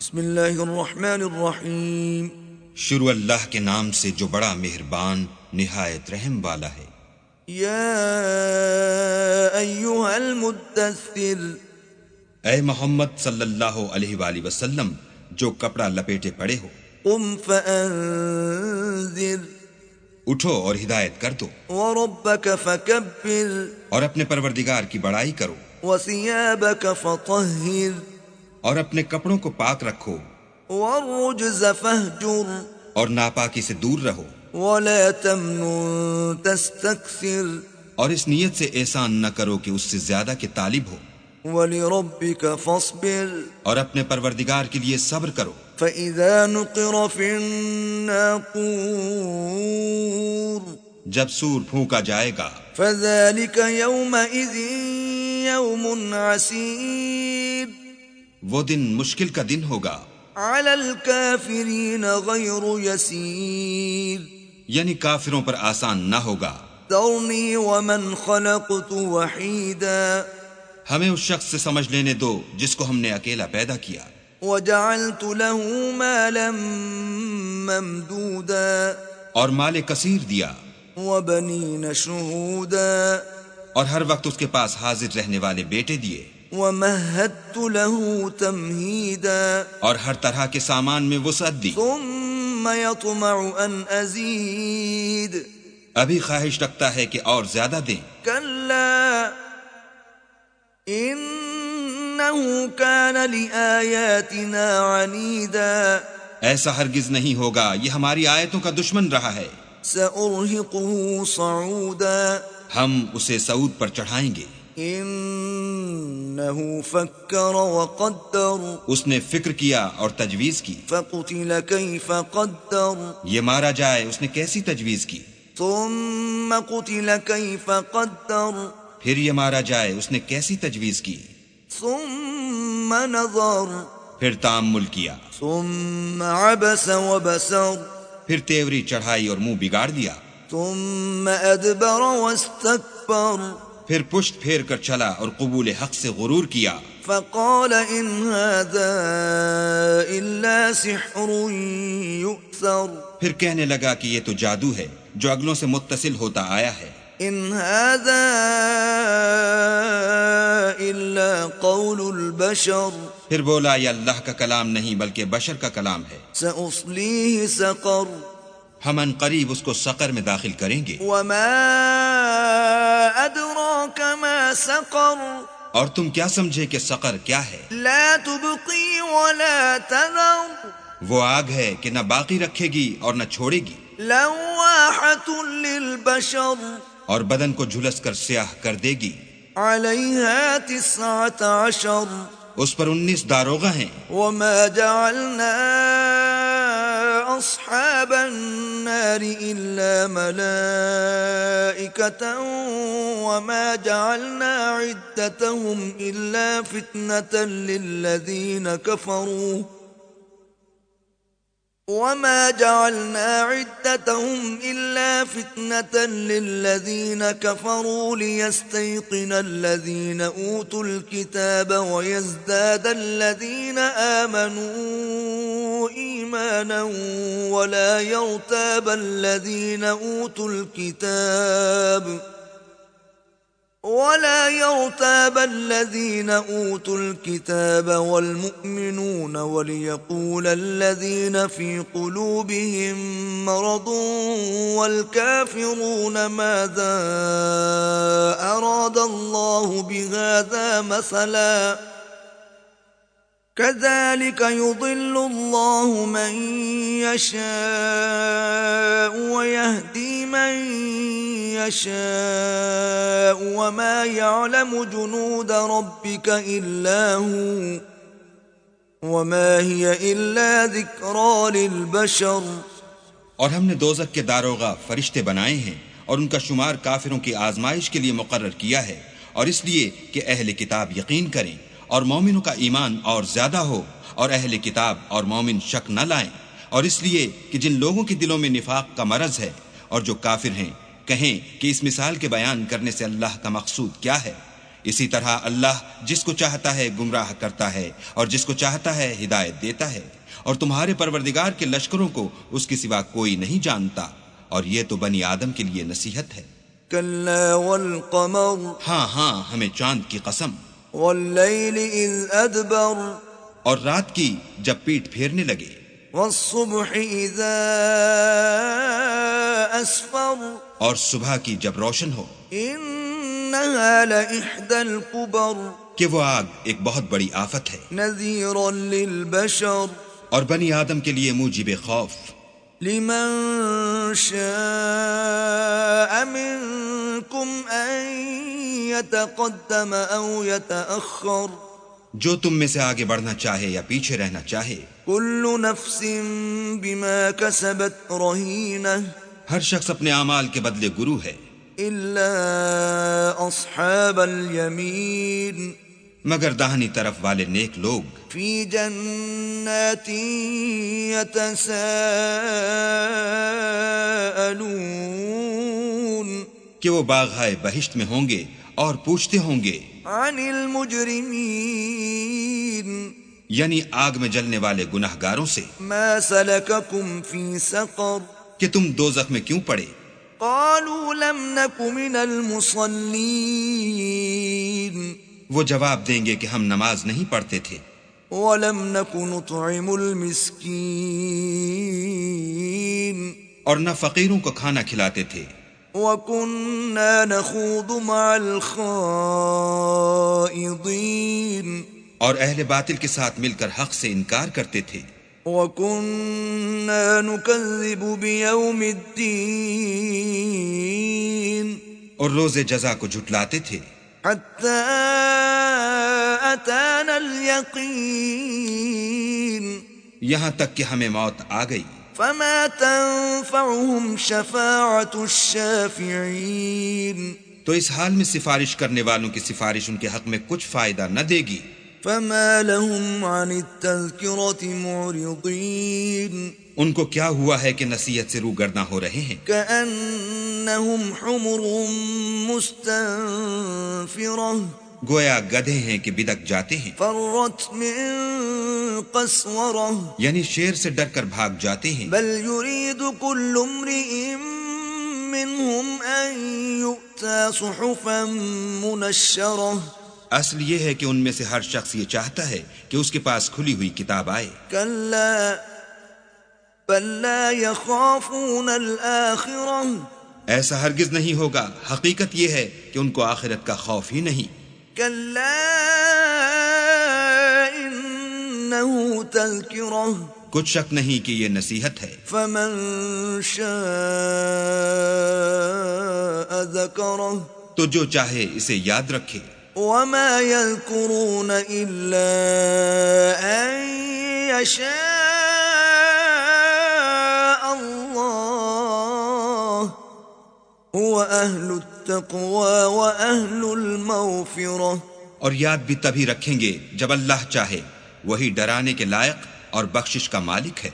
بسم اللہ الرحمن الرحیم. شروع اللہ کے نام سے جو بڑا مہربان نہایت رحم والا ہے. یا ایھا المدثر، اے محمد صلی اللہ علیہ وآلہ وسلم جو کپڑا لپیٹے پڑے ہو، قم فانذر، اٹھو اور ہدایت کر دو، وربک فکبر، اور اپنے پروردگار کی بڑائی کرو، وثیابک فطہر، اور اپنے کپڑوں کو پاک رکھو، والرجز فاہجر، اور ناپاکی سے دور رہو، ولا تمنن تستکثر، اور اس نیت سے احسان نہ کرو کہ اس سے زیادہ کے طالب ہو، ولربک فاصبر، اور اپنے پروردگار کے لیے صبر کرو. فإذا نقر في الناقور، جب سور پھونکا جائے گا، فذلك يومئذ يوم عسير، وہ دن مشکل کا دن ہوگا، على الكافرين غير يسير، یعنی کافروں پر آسان نہ ہوگا. ذرني ومن خلقت وحيدا، ہمیں اس شخص سے سمجھ لینے دو جس کو ہم نے اکیلا پیدا کیا، وجعلت له مالا ممدودا، اور مال کثیر دیا، وبنين شهودا، اور ہر وقت اس کے پاس حاضر رہنے والے بیٹے دیے، ومهدت له تمهيدا، اور ہر طرح کے سامان میں وسعت دی. ثم يطمع ان ازيد، ابھی خواہش رکھتا ہے کہ اور زیادہ دیں. كلا انه كان لآياتنا عنيدا، ایسا ہرگز نہیں ہوگا، یہ ہماری آیتوں کا دشمن رہا ہے. سأرهقه صعودا، ہم اسے سعود پر چڑھائیں گے. انه فكر وقدر، اس نے فکر کیا اور تجویز کی. فقتل كيف قدر، یہ مارا جائے اس نے کیسی تجویز کی. ثم قتل كيف قدر، پھر یہ مارا جائے اس نے کیسی تجویز کی. ثم نظر، پھر تأمل کیا، ثم عبس وبسر، پھر تیوری چڑھائی اور منہ بگاڑ دیا، ثم ادبر واستكبر، پھر پشت پھیر کر چلا اور قبول حق سے غرور کیا. فقال ان هذا الا سحر يؤثر، پھر کہنے لگا کہ یہ تو جادو ہے جو اگلوں سے متصل ہوتا آیا ہے. ان هذا الا قول البشر، پھر بولا یہ اللہ کا کلام نہیں بلکہ بشر کا کلام ہے. سأصليه سقر، ہم ان قریب اس کو سقر میں داخل کریں گے. وما ادراك ما سقر، اور تم کیا سمجھے کہ سقر کیا ہے؟ لا تبقي ولا تذر، وہ آگ ہے کہ نہ باقی رکھے گی اور نہ چھوڑے گی، لواحة للبشر، اور بدن کو جھلس کر سیاہ کر دے گی. عليها 19، اس پر 19 داروغہ ہیں. وما جعلنا أصحاب النار إلا ملائكة وما جعلنا عدتهم إلا فتنة للذين كفروا ليستيقن الذين أوتوا الكتاب ويزداد الذين آمنوا إيمانا ولا يرتاب الذين أوتوا الكتاب والمؤمنون وليقول الذين في قلوبهم مرض والكافرون ماذا أراد الله بهذا مثلا كذلك يضل الله من يشاء ويهدي من يشاء وما يعلم جنود ربك إلا هو وما هي إلا ذكرى للبشر. اور ہم نے دوزخ کے داروغہ فرشتے بنائے ہیں اور ان کا شمار کافروں کی آزمائش کے لیے مقرر کیا ہے، اور اس لیے کہ اہل کتاب یقین کریں اور مومنوں کا ایمان اور زیادہ ہو، اور اہل کتاب اور مومن شک نہ لائیں، اور اس لیے کہ جن لوگوں کے دلوں میں نفاق کا مرض ہے اور جو کافر ہیں کہیں کہ اس مثال کے بیان کرنے سے اللہ کا مقصود کیا ہے. اسی طرح اللہ جس کو چاہتا ہے گمراہ کرتا ہے اور جس کو چاہتا ہے ہدایت دیتا ہے، اور تمہارے پروردگار کے لشکروں کو اس کے سوا کوئی نہیں جانتا، اور یہ تو بنی آدم کے لیے نصیحت ہے۔ كلا والقمر ہاں ہاں، ہمیں چاند کی قسم، والليل إذ أدبر اور رات کی جب پیٹ پھیرنے لگے، والصبح إذا أسفر اور صبح کی جب روشن ہو، إنها لإحدى الكبر کہ وہ آگ ایک بہت بڑی آفت ہے، نذيرا للبشر اور بنی آدم کے لیے موجب خوف، لمن شاء منكم أن يتقدم أو يتأخر جو تم میں سے آگے بڑھنا چاہے یا پیچھے رہنا چاہے، كل نفس بما كسبت رهينة ہر شخص اپنے اعمال کے بدلے گرو ہے، إلا أصحاب اليمين مگر داہنی طرف والے نیک لوگ في جنات يتساءلون کہ وہ باغائے بہشت میں ہوں گے اور پوچھتے ہوں گے عن المجرمين یعنی آگ میں جلنے والے گناہ گاروں سے، ما سلككم في سقر کہ تم دوزخ میں کیوں پڑے؟ قالوا لم نك من المصلين وہ جواب دیں گے کہ ہم نماز نہیں پڑھتے تھے، ولم نك نطعم المسكين اور نہ فقیروں کو کھانا کھلاتے تھے، وكنا نخوض مع الخائضين اور اہل باطل کے ساتھ مل کر حق سے انکار کرتے تھے، وكنا نكذب بيوم الدين اور روز جزا کو جھٹلاتے تھے، حتى أتانا اليقين یہاں تک کہ ہمیں موت آ گئی، فما تنفعهم شفاعة الشافعين تو اس حال میں سفارش کرنے والوں کی سفارش ان کے حق میں کچھ فائدہ نہ دے گی۔ فما لهم عن التذكرة معرضين ان کو کیا ہوا ہے کہ نصیحت سے روگرداں ہو رہے ہیں، كأنهم حمر مستنفرة گویا گدھے ہیں کہ بدک جاتے ہیں، فرت من قسورة یعنی شیر سے ڈر کر بھاگ جاتے ہیں، بل يريد كل امرئ منهم أن يؤتى صحفا منشرة اصل یہ ہے کہ ان میں سے ہر شخص یہ چاہتا ہے کہ اس کے پاس کھلی ہوئی کتاب آئے، كلا بل لا يخافون الآخرة ایسا ہرگز نہیں ہوگا، حقیقت یہ ہے کہ ان کو آخرت کا خوف ہی نہیں، كلا إنه تذكرة کچھ شک نہیں کہ یہ نصیحت ہے، فمن شاء ذكره تو جو چاہے اسے یاد رکھے، وما يذكرون إلا أن يشاء الله هو أهل التقوى وأهل المغفرة اور یاد بھی تبھی رکھیں گے جب اللہ چاہے، وہی ڈرانے کے لائق اور بخشش کا مالک ہے۔